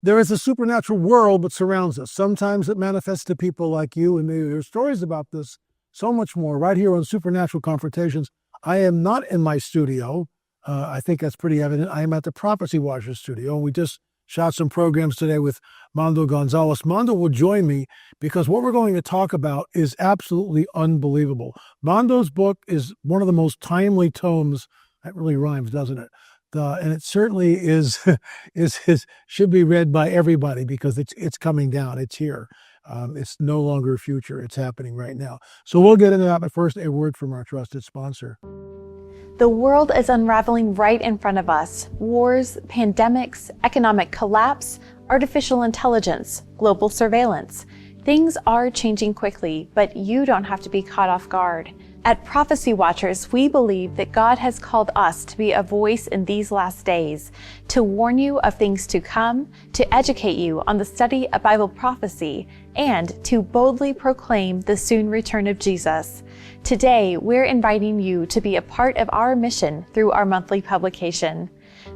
There is a supernatural world that surrounds us. Sometimes it manifests to people like you, and there are stories about this, so much more, right here on Supernatural Confrontations. I am not in my studio. I think that's pretty evident. I am at the Prophecy Watcher studio. We just shot some programs today with Mondo Gonzales. Mondo will join me because what we're going to talk about is absolutely unbelievable. Mondo's book is one of the most timely tomes. That really rhymes, doesn't it? And it certainly is, should be read by everybody because it's coming down. It's here. It's no longer future. It's happening right now. So we'll get into that, but first, a word from our trusted sponsor. The world is unraveling right in front of us. Wars, pandemics, economic collapse, artificial intelligence, global surveillance. Things are changing quickly, but you don't have to be caught off guard. At Prophecy Watchers, we believe that God has called us to be a voice in these last days, to warn you of things to come, to educate you on the study of Bible prophecy, and to boldly proclaim the soon return of Jesus. Today, we're inviting you to be a part of our mission through our monthly publication.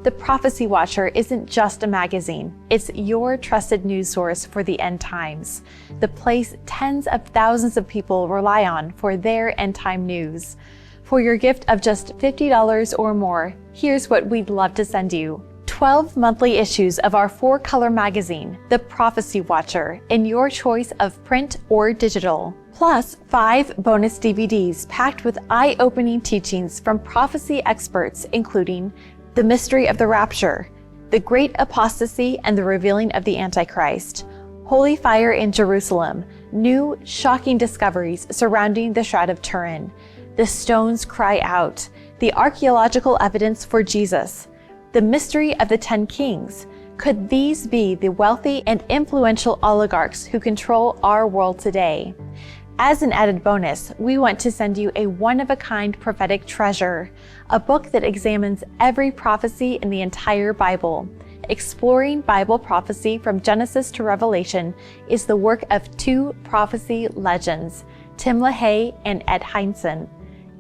The Prophecy Watcher isn't just a magazine. It's your trusted news source for the end times, the place tens of thousands of people rely on for their end time news. For your gift of just $50 or more, here's what we'd love to send you. 12 monthly issues of our 4-color magazine, The Prophecy Watcher, in your choice of print or digital. Plus 5 bonus DVDs packed with eye-opening teachings from prophecy experts, including The Mystery of the Rapture, The Great Apostasy and the Revealing of the Antichrist, Holy Fire in Jerusalem, new shocking discoveries surrounding the Shroud of Turin, The Stones Cry Out, The Archaeological Evidence for Jesus, The Mystery of the 10 Kings. Could these be the wealthy and influential oligarchs who control our world today? As an added bonus, we want to send you a one-of-a-kind prophetic treasure, a book that examines every prophecy in the entire Bible. Exploring Bible prophecy from Genesis to Revelation is the work of 2 prophecy legends, Tim LaHaye and Ed Hindson.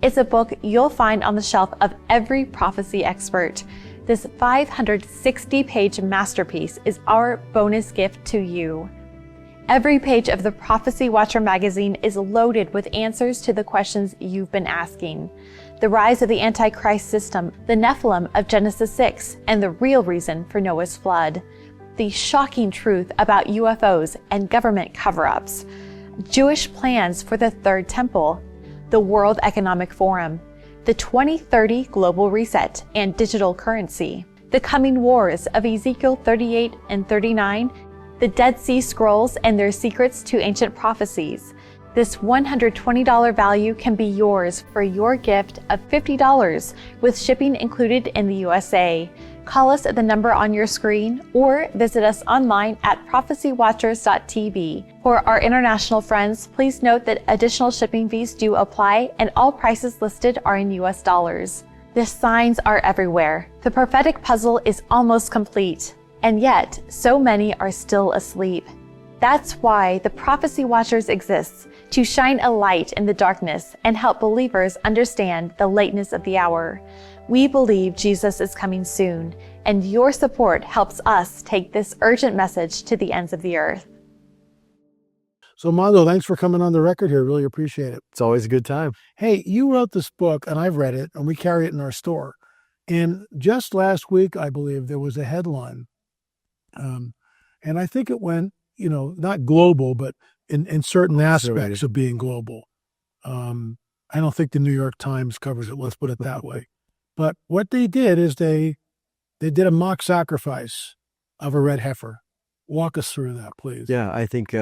It's a book you'll find on the shelf of every prophecy expert. This 560-page masterpiece is our bonus gift to you. Every page of the Prophecy Watcher magazine is loaded with answers to the questions you've been asking. The rise of the Antichrist system, the Nephilim of Genesis 6, and the real reason for Noah's flood. The shocking truth about UFOs and government cover-ups. Jewish plans for the Third Temple. The World Economic Forum. The 2030 Global Reset and digital currency. The coming wars of Ezekiel 38 and 39, the Dead Sea Scrolls and their secrets to ancient prophecies. This $120 value can be yours for your gift of $50 with shipping included in the USA. Call us at the number on your screen or visit us online at prophecywatchers.tv. For our international friends, please note that additional shipping fees do apply and all prices listed are in US dollars. The signs are everywhere. The prophetic puzzle is almost complete. And yet, so many are still asleep. That's why the Prophecy Watchers exists, to shine a light in the darkness and help believers understand the lateness of the hour. We believe Jesus is coming soon, and your support helps us take this urgent message to the ends of the earth. So Mondo, thanks for coming on the record here. Really appreciate it. It's always a good time. Hey, you wrote this book, and I've read it, and we carry it in our store. And just last week, I believe, there was a headline. And I think it went, not global, but in certain aspects of being global. I don't think the New York Times covers it. Let's put it that way. But what they did is they did a mock sacrifice of a red heifer. Walk us through that, please. Yeah, I think,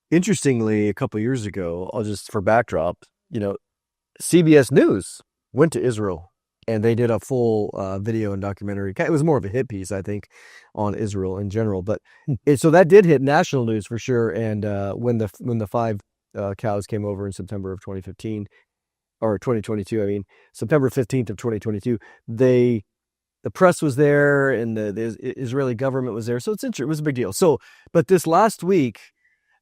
interestingly, a couple of years ago, for backdrop, CBS News went to Israel. And they did a full video and documentary. It was more of a hit piece, I think, on Israel in general. But so that did hit national news for sure. And when the 5 cows came over in September of 2015, or 2022, September 15th of 2022, the press was there and the Israeli government was there. So it was a big deal. So, but this last week,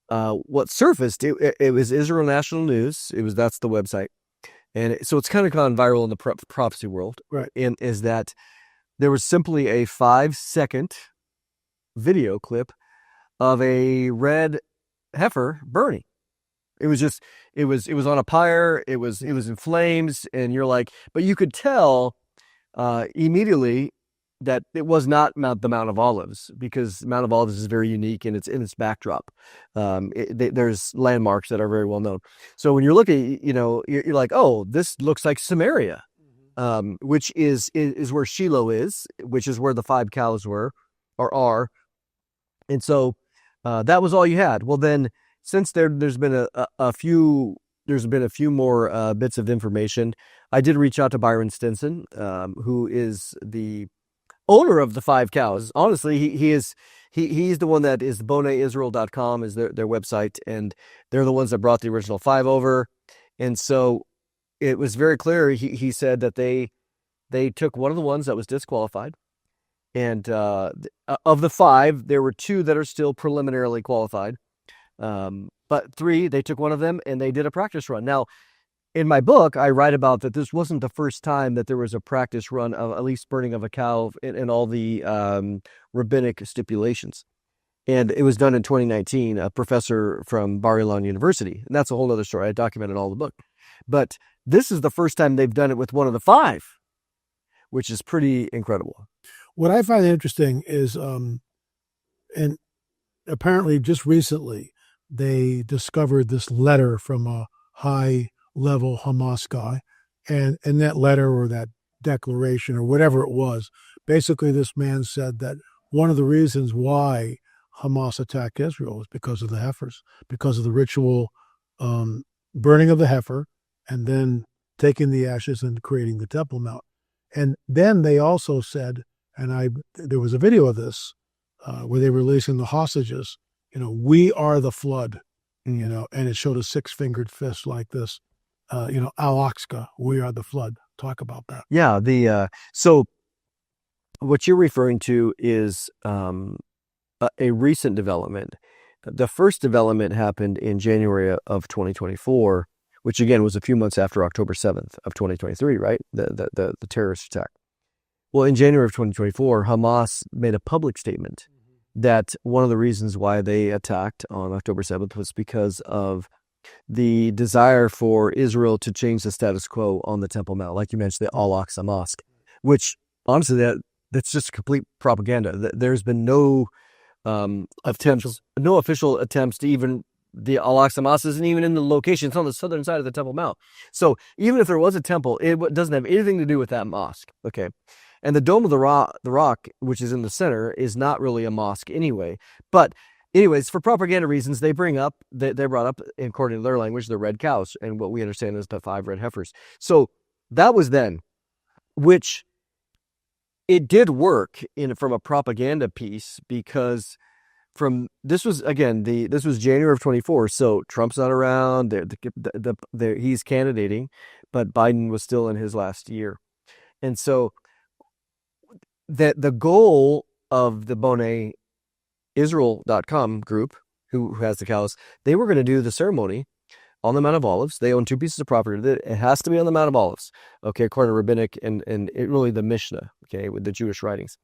what surfaced, it was Israel National News. That's the website. And so it's kind of gone viral in the prophecy world. Right. And is that there was simply a 5-second video clip of a red heifer burning. It was just, it was on a pyre. It was in flames, and you're like, but you could tell immediately that it was not the Mount of Olives, because Mount of Olives is very unique in its backdrop. There's landmarks that are very well known. So when you're looking, you're like, oh, this looks like Samaria, which is where Shiloh is, which is where the 5 cows were or are. And so that was all you had. Well, then since there's been a few more bits of information, I did reach out to Byron Stinson, who is the owner of the 5 cows. Honestly, he's the one that is boneisrael.com is their website, and they're the ones that brought the original 5 over. And so it was very clear. He said that they took one of the ones that was disqualified, and of the 5, there were 2 that are still preliminarily qualified. But 3, they took one of them and they did a practice run. Now, in my book, I write about that this wasn't the first time that there was a practice run of at least burning of a cow in all the rabbinic stipulations. And it was done in 2019, a professor from Bar Ilan University. And that's a whole other story. I documented all the book. But this is the first time they've done it with one of the 5, which is pretty incredible. What I find interesting is, and apparently just recently, they discovered this letter from a high-level Hamas guy. And in that letter or that declaration or whatever it was, basically this man said that one of the reasons why Hamas attacked Israel is because of the heifers, because of the ritual burning of the heifer and then taking the ashes and creating the Temple Mount. And then they also said, and there was a video of this where they were releasing the hostages, we are the flood, and it showed a 6-fingered fist like this, Al-Aqsa, we are the flood. Talk about that. Yeah, so what you're referring to is a recent development. The first development happened in January of 2024, which again was a few months after October 7th of 2023, right? The terrorist attack. Well, in January of 2024, Hamas made a public statement that one of the reasons why they attacked on October 7th was because of the desire for Israel to change the status quo on the Temple Mount, like you mentioned, the Al-Aqsa Mosque, which honestly, that's just complete propaganda. There's been no official attempts to even, the Al-Aqsa Mosque isn't even in the location. It's on the southern side of the Temple Mount. So even if there was a temple, it doesn't have anything to do with that mosque. Okay. And the Dome of the Rock, which is in the center, is not really a mosque anyway. But anyways, for propaganda reasons, they brought up, according to their language, the red cows, and what we understand is the 5 red heifers. So that was then, which it did work from a propaganda piece, because this was January of 24. So Trump's not around. He's candidating, but Biden was still in his last year, and so the goal of the boneisrael.com group, who has the cows, they were going to do the ceremony on the Mount of Olives. They own 2 pieces of property. It has to be on the Mount of Olives, okay, according to rabbinic and really the Mishnah, okay, with the Jewish writings.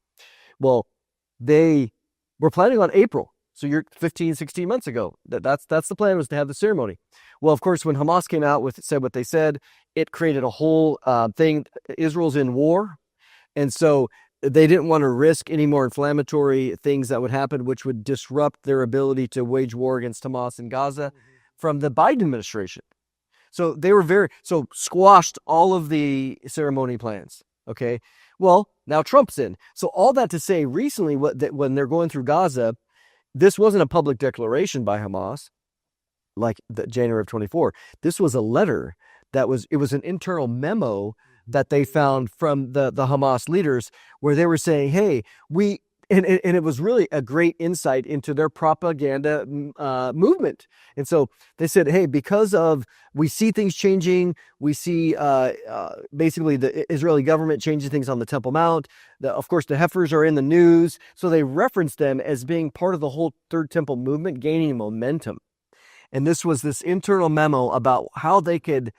Well, they were planning on April. So you're 15, 16 months ago. That's the plan, was to have the ceremony. Well, of course, when Hamas came out said what they said, it created a whole thing. Israel's in war. And so they didn't want to risk any more inflammatory things that would happen, which would disrupt their ability to wage war against Hamas in Gaza from the Biden administration. So they were squashed all of the ceremony plans. Okay. Well, now Trump's in. So all that to say, recently, when they're going through Gaza, this wasn't a public declaration by Hamas, like the January of 24. This was a letter it was an internal memo that they found from the Hamas leaders, where they were saying, hey, and it was really a great insight into their propaganda movement. And so they said, hey, because we see things changing, we see basically the Israeli government changing things on the Temple Mount. Of course, the Heifers are in the news. So they referenced them as being part of the whole Third Temple movement gaining momentum. And this was this internal memo about how they could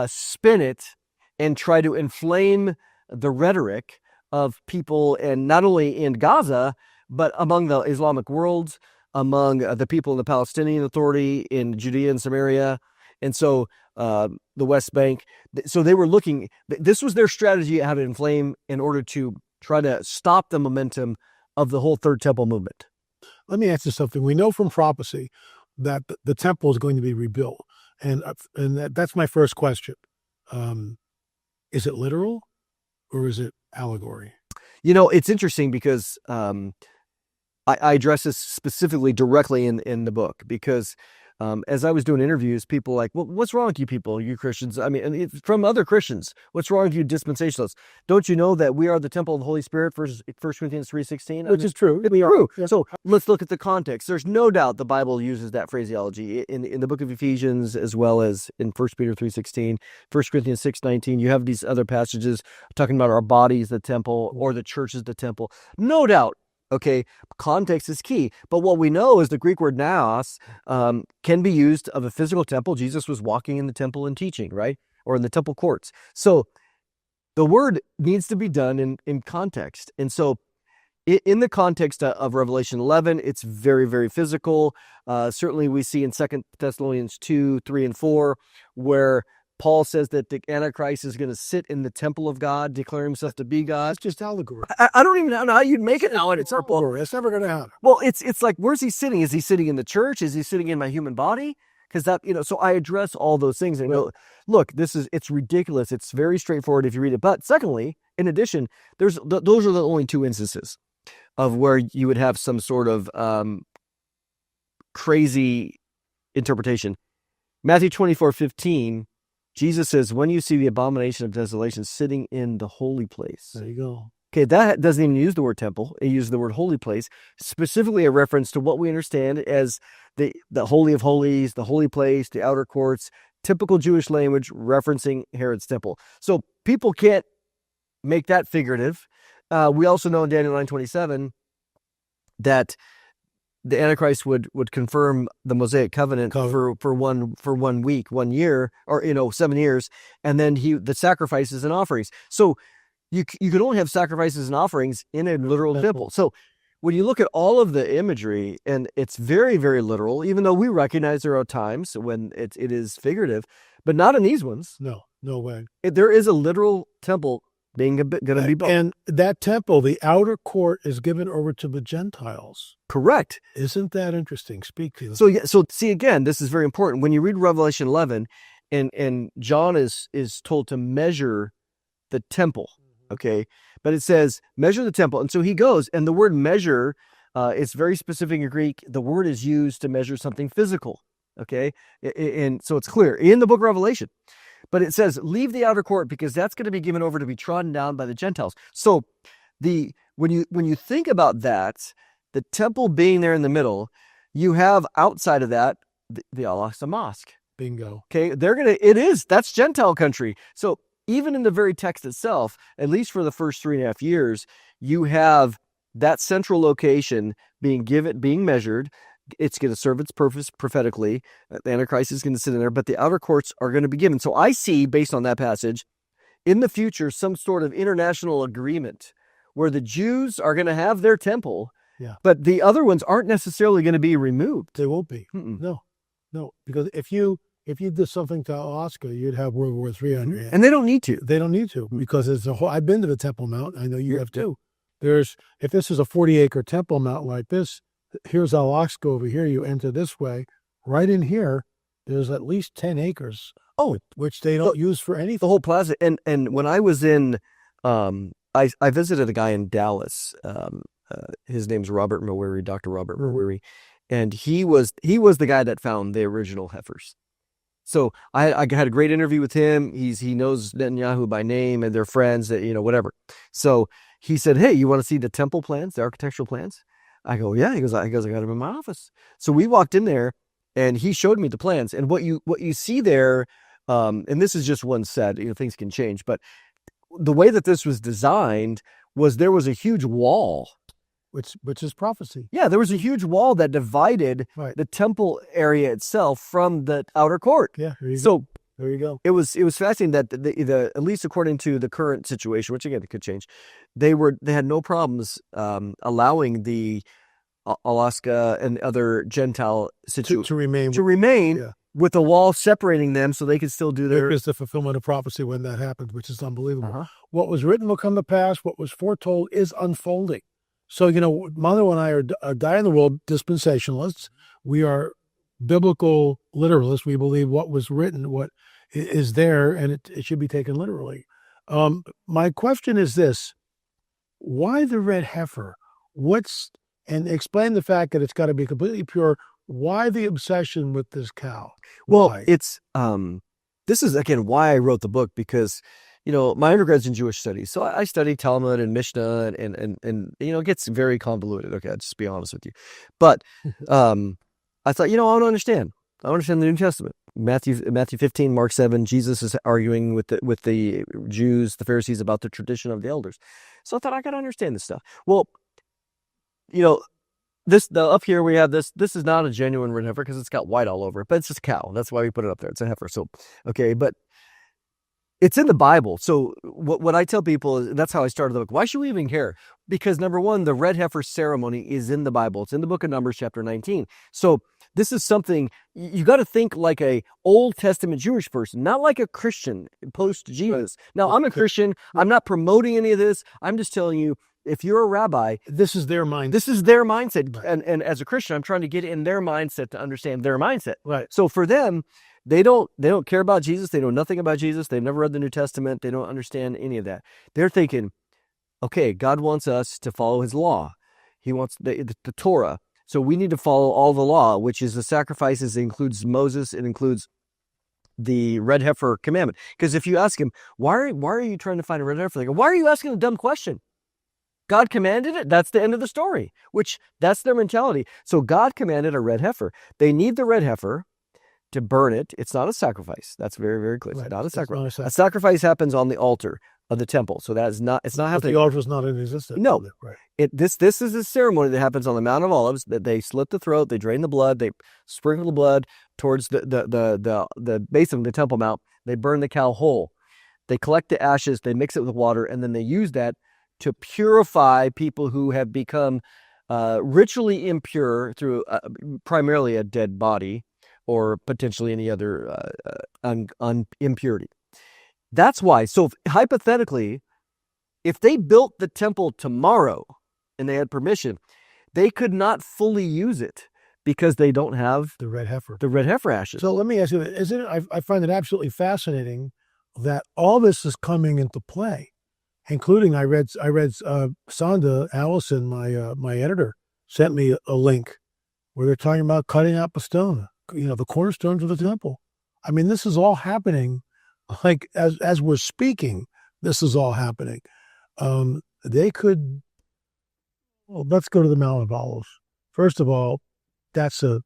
spin it and try to inflame the rhetoric of people, and not only in Gaza, but among the Islamic world, among the people in the Palestinian Authority in Judea and Samaria, and so the West Bank. So they were looking, this was their strategy, how to inflame in order to try to stop the momentum of the whole Third Temple movement. Let me ask you something. We know from prophecy that the temple is going to be rebuilt. And that's my first question. Is it literal or is it allegory? You know, it's interesting because I address this specifically directly in the book, because as I was doing interviews, people were like, well, what's wrong with you people, you Christians? I mean, from other Christians, what's wrong with you dispensationalists? Don't you know that we are the temple of the Holy Spirit, 1 Corinthians 3:16? Which is true. It's true. Yeah. So let's look at the context. There's no doubt the Bible uses that phraseology in the book of Ephesians, as well as in 1 Peter 3:16, 1 Corinthians 6:19. You have these other passages talking about our bodies, the temple, or the church is the temple. No doubt. Okay, context is key. But what we know is the Greek word naos can be used of a physical temple. Jesus was walking in the temple and teaching, right? Or in the temple courts. So the word needs to be done in context. And so in the context of Revelation 11, it's very, very physical. Certainly we see in 2 Thessalonians 2, 3, and 4, where Paul says that the Antichrist is going to sit in the temple of God, declare himself to be God. It's just allegory. I don't even know how you'd make it now. It's allegory. It's never going to happen. Well, it's like, where's he sitting? Is he sitting in the church? Is he sitting in my human body? Because that, so I address all those things and go, look, it's ridiculous. It's very straightforward if you read it. But secondly, in addition, those are the only two instances of where you would have some sort of crazy interpretation. Matthew 24:15. Jesus says, when you see the abomination of desolation sitting in the holy place. There you go. Okay, that doesn't even use the word temple. It uses the word holy place, specifically a reference to what we understand as the Holy of Holies, the holy place, the outer courts, typical Jewish language referencing Herod's temple. So people can't make that figurative. We also know in Daniel 9:27 that the Antichrist would confirm the Mosaic covenant for 1 week, 1 year, or 7 years, and then the sacrifices and offerings. So you can only have sacrifices and offerings in a literal temple. So when you look at all of the imagery, and it's very, very literal, even though we recognize there are times when it is figurative, but not in these ones. No way. There is a literal temple going to be built. And that temple, the outer court, is given over to the Gentiles. Correct. Isn't that interesting? Speak to So see, again, this is very important. When you read Revelation 11, and John is told to measure the temple, okay? But it says, measure the temple. And so he goes, and the word measure, it's very specific in Greek. The word is used to measure something physical, okay? And so it's clear in the book of Revelation. But it says, leave the outer court, because that's going to be given over to be trodden down by the Gentiles. So when you think about that, the temple being there in the middle, you have outside of that the Al-Aqsa Mosque. Bingo. Okay, that's Gentile country. So even in the very text itself, at least for the first 3.5 years, you have that central location being measured. It's going to serve its purpose prophetically. The Antichrist is going to sit in there, but the outer courts are going to be given. So I see, based on that passage, in the future, some sort of international agreement where the Jews are going to have their temple, but the other ones aren't necessarily going to be removed. They won't be. No, because if you did something to Alaska, you'd have World War III on your hands. And they don't need to. They don't need to, because it's I've been to the Temple Mount. I know you have too. If this is a 40-acre Temple Mount like this, here's Alaska over here. You enter this way. Right in here, there's at least 10 acres. Which they don't use for anything. The whole plaza. And when I was in, I visited a guy in Dallas. His name's Robert Mawiri, Dr. Robert Mawiri, and he was the guy that found the original Heifers. So I had a great interview with him. He knows Netanyahu by name, and they're friends. That whatever. So he said, "Hey, you want to see the temple plans, the architectural plans?" I go, "Yeah." He goes, "I got them in my office." So we walked in there, and he showed me the plans. And what you see there, and this is just one set. Things can change, but the way that this was designed was there was a huge wall. Which is prophecy. Yeah, there was a huge wall that divided the temple area itself from the outer court. Yeah. So There you go. It was fascinating that the at least according to the current situation, which again it could change, they had no problems allowing the Alaska and other Gentile To remain. remain with the wall separating them so they could still do their. There is the fulfillment of prophecy when that happens, which is unbelievable. Uh-huh. What was written will come to pass. What was foretold is unfolding. So, Mondo and I are dying the world dispensationalists. We are biblical literalists. We believe what was written, what is there, and it should be taken literally. My question is this: why the red heifer? And explain the fact that it's got to be completely pure. Why the obsession with this cow? Well, Why? it's this is again why I wrote the book, because my undergrad's in Jewish studies, so I study Talmud and Mishnah, and it gets very convoluted. Okay, I'll just be honest with you, but I thought I want to understand. I want to understand the New Testament. Matthew 15, Mark 7. Jesus is arguing with the Jews, the Pharisees, about the tradition of the elders. So I thought I got to understand this stuff. Well, up here we have this. This is not a genuine red heifer because it's got white all over it, but it's just a cow. That's why we put it up there. It's a heifer. So, okay, but it's in the Bible. So what I tell people is, that's how I started the book. Why should we even care? Because number one, the red heifer ceremony is in the Bible. It's in the book of Numbers, chapter 19. So this is something you got to think like a Old Testament Jewish person, not like a Christian post Jesus. Now, I'm a Christian. I'm not promoting any of this. I'm just telling you, if you're a rabbi, this is their mindset. This is their mindset. Right. And as a Christian, I'm trying to get in their mindset to understand their mindset. Right. So for them, they don't care about Jesus. They know nothing about Jesus. They've never read the New Testament. They don't understand any of that. They're thinking, okay, God wants us to follow his law. He wants the Torah. So we need to follow all the law, which is the sacrifices. It includes Moses. It includes the red heifer commandment. Because if you ask him, why are you trying to find a red heifer? They go, why are you asking a dumb question? God commanded it. That's the end of the story, which that's their mentality. So God commanded a red heifer. They need the red heifer to burn it. It's not a sacrifice. That's very, very clear. Right. Not a sacrifice. A sacrifice happens on the altar of the temple. So it's not happening. The altar is not in existence. No. Right. This is a ceremony that happens on the Mount of Olives, that they slit the throat, they drain the blood, they sprinkle the blood towards the base of the Temple Mount. They burn the cow whole. They collect the ashes, they mix it with water, and then they use that to purify people who have become ritually impure through primarily a dead body or potentially any other impurity. That's why. So hypothetically, if they built the temple tomorrow and they had permission, they could not fully use it because they don't have the red heifer. The red heifer ashes. So let me ask you, I find it absolutely fascinating that all this is coming into play. Including, I read Sonda Allison, my editor, sent me a link where they're talking about cutting out the stone, the cornerstones of the temple. I mean, this is all happening, like as we're speaking. This is all happening. They could. Well, let's go to the Mount of Olives. First of all, that's a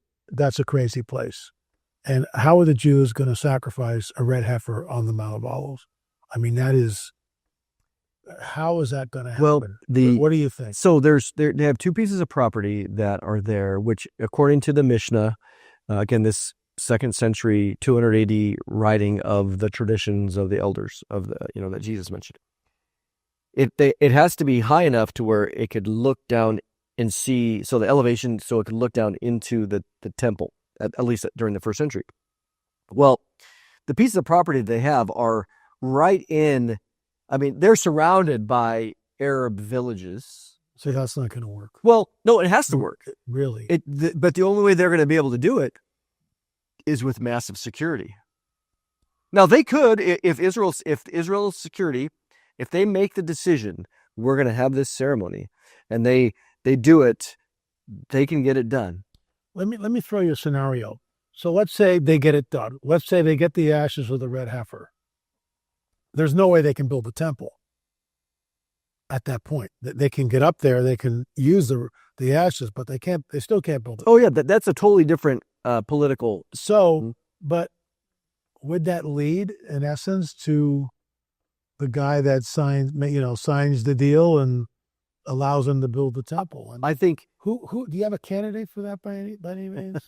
crazy place. And how are the Jews going to sacrifice a red heifer on the Mount of Olives? I mean, that is. How is that going to happen? Well, what do you think? So they have two pieces of property that are there, which according to the Mishnah, again, this 2nd century, 280 writing of the traditions of the elders of the, that Jesus mentioned. It has to be high enough to where it could look down and see, so the elevation, so it could look down into the temple, at least during the 1st century. Well, the pieces of property they have are right in, they're surrounded by Arab villages. So that's not going to work. Well, no, it has to work. Really? But the only way they're going to be able to do it is with massive security. Now, they could, if Israel's security, if they make the decision, we're going to have this ceremony, and they do it, they can get it done. Let me throw you a scenario. So let's say they get it done. Let's say they get the ashes of the red heifer. There's no way they can build a temple at that point. They can get up there, they can use the ashes, but they still can't build it. Oh yeah, that's a totally different political. So, but would that lead in essence to the guy that signs the deal and allows them to build the temple? I think who do you have a candidate for that by any means?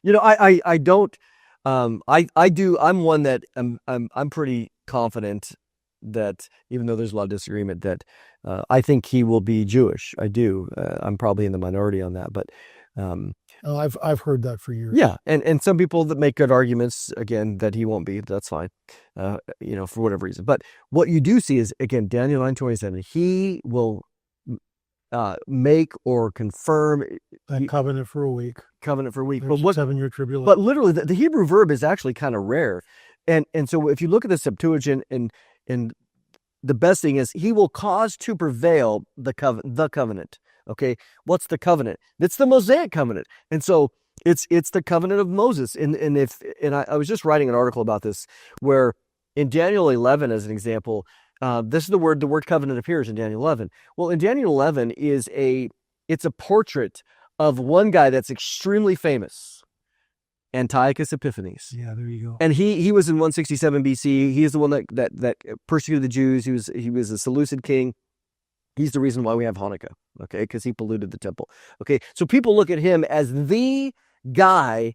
I don't. I'm one that I'm pretty confident that, even though there's a lot of disagreement, that I think he will be Jewish. I do. I'm probably in the minority on that, but I've heard that for years. yeah, and some people that make good arguments again that he won't be. That's fine, for whatever reason. But what you do see is, again, Daniel 9:27. He will make or confirm that covenant for a week. Covenant for a week. But 7-year tribulation. But literally, the Hebrew verb is actually kind of rare, and so if you look at the Septuagint, and the best thing is, he will cause to prevail the covenant. Okay, what's the covenant? It's the Mosaic covenant, and so it's the covenant of Moses. And I was just writing an article about this, where in Daniel 11, as an example, this is the word covenant appears in Daniel 11. Well, in Daniel 11 it's a portrait of one guy that's extremely famous, Antiochus Epiphanes. Yeah, there you go. And he was in 167 BC. He is the one that persecuted the Jews. He was a Seleucid king. He's the reason why we have Hanukkah, okay? Because he polluted the temple, okay? So people look at him as the guy,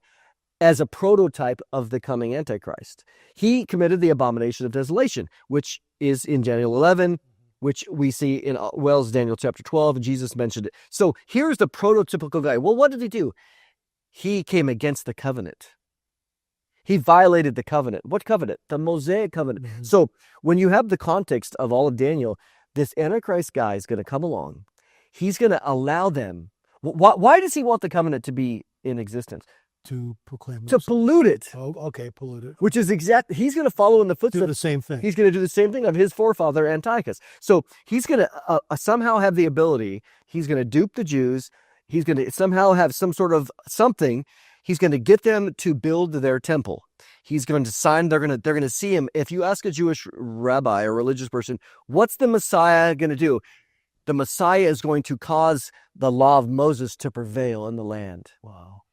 as a prototype of the coming Antichrist. He committed the abomination of desolation, which is in Daniel 11, which we see in Wells, Daniel chapter 12, and Jesus mentioned it. So here's the prototypical guy. Well, what did he do? He came against the covenant. He violated the covenant. What covenant? The Mosaic covenant. Mm-hmm. So when you have the context of all of Daniel, this Antichrist guy is going to come along. He's going to allow them. Why does he want the covenant to be in existence? To proclaim. To pollute it. Oh, okay, pollute it. Which is he's going to follow in the footsteps. Do the same thing. He's going to do the same thing of his forefather Antiochus. So he's going to somehow have the ability. He's going to dupe the Jews. He's going to somehow have some sort of something. He's going to get them to build their temple. He's going to sign. They're going to see him. If you ask a Jewish rabbi or religious person, what's the Messiah going to do? The Messiah is going to cause the law of Moses to prevail in the land. Wow.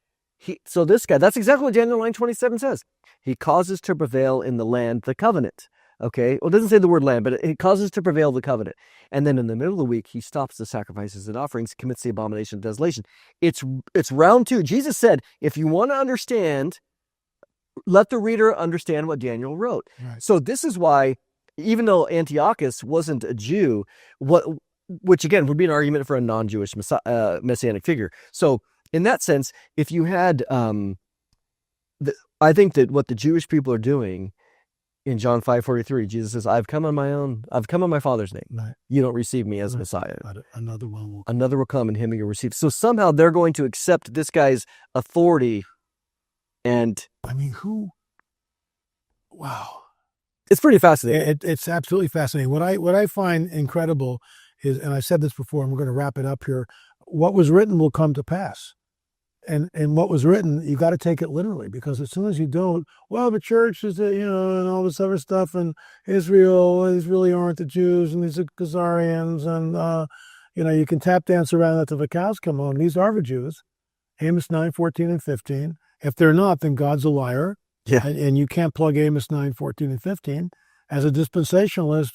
So this guy, that's exactly what Daniel 9:27 says. He causes to prevail in the land the covenant. Okay? Well, it doesn't say the word land, but it causes to prevail the covenant. And then in the middle of the week, he stops the sacrifices and offerings, commits the abomination of desolation. It's round two. Jesus said, if you want to understand, let the reader understand what Daniel wrote. Right. So this is why, even though Antiochus wasn't a Jew, which again would be an argument for a non-Jewish messianic figure. So in that sense, if you had, I think that what the Jewish people are doing in John 5:43, Jesus says, I've come on my Father's name. Right. You don't receive me as Messiah. Another will come, and him you'll receive. So somehow they're going to accept this guy's authority. And I mean, wow. It's pretty fascinating. It's absolutely fascinating. What I find incredible is, and I said this before, and we're going to wrap it up here, what was written will come to pass. And what was written, you got to take it literally, because as soon as you don't, well, the church is, and all this other stuff, and Israel, these really aren't the Jews, and these are Khazarians, and, you can tap dance around that till the cows come home. These are the Jews. Amos 9:14 and 15. If they're not, then God's a liar. Yeah. And you can't plug Amos 9:14 and 15. As a dispensationalist,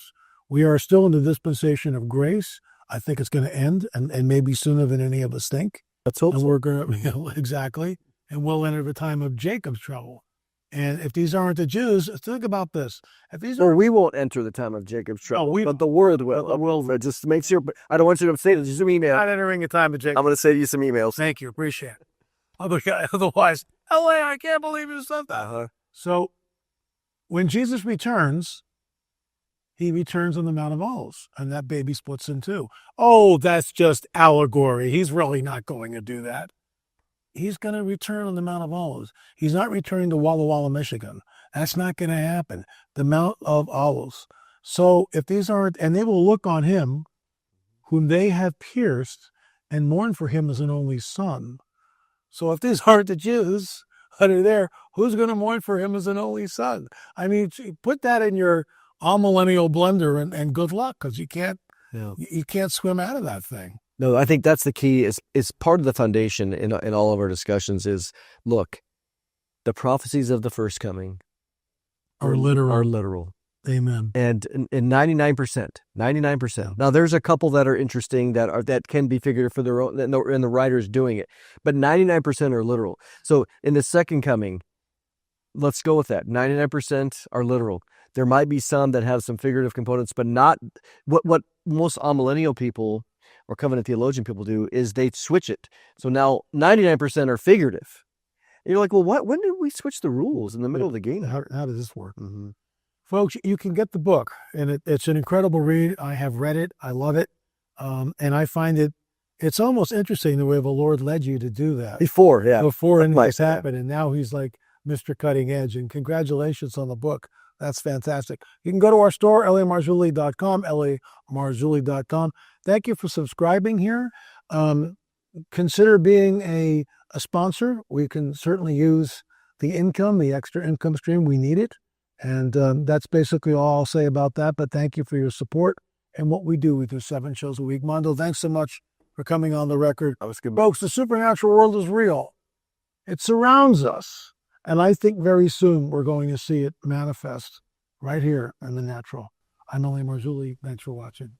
we are still in the dispensation of grace. I think it's going to end, and maybe sooner than any of us think. Let's hope. And so. we're going to, exactly. And we'll enter the time of Jacob's trouble. And if these aren't the Jews, think about this. If these Or we won't enter the time of Jacob's trouble, but the world will. Just make sure. I don't want you to say this. Just some email. Not entering a time of Jacob. I'm going to send you some emails. Thank you. Appreciate it. Otherwise, L.A., I can't believe you said that. Uh-huh. So when Jesus returns, he returns on the Mount of Olives, and that baby splits in two. Oh, that's just allegory. He's really not going to do that. He's going to return on the Mount of Olives. He's not returning to Walla Walla, Michigan. That's not going to happen. The Mount of Olives. So if these aren't, and they will look on him whom they have pierced and mourn for him as an only son. So if these aren't the Jews that are there, who's going to mourn for him as an only son? I mean, put that in your all-millennial blender and good luck, because you can't swim out of that thing. No, I think that's the key. Is part of the foundation in all of our discussions is, look, the prophecies of the first coming are literal. Amen. And 99%. Now, there's a couple that are interesting that can be figured for their own, and the writer's doing it, but 99% are literal. So in the second coming, let's go with that. 99% are literal. There might be some that have some figurative components, but not what most amillennial people or covenant theologian people do is they switch it. So now 99% are figurative. And you're like, well, when did we switch the rules in the middle of the game? How does this work? Mm-hmm. Folks, you can get the book, and it's an incredible read. I have read it. I love it. And I find it's almost interesting the way the Lord led you to do that. Before Anything has happened, and now he's like Mr. Cutting Edge. And congratulations on the book. That's fantastic. You can go to our store, lamarzulli.com, lamarzulli.com. Thank you for subscribing here. Consider being a sponsor. We can certainly use the income, the extra income stream. We need it. And that's basically all I'll say about that. But thank you for your support and what we do. We do 7 shows a week. Mondo, thanks so much for coming on the record. That was good. Folks, the supernatural world is real. It surrounds us. And I think very soon we're going to see it manifest right here in the natural. I'm L.A. Marzulli. Thanks for watching.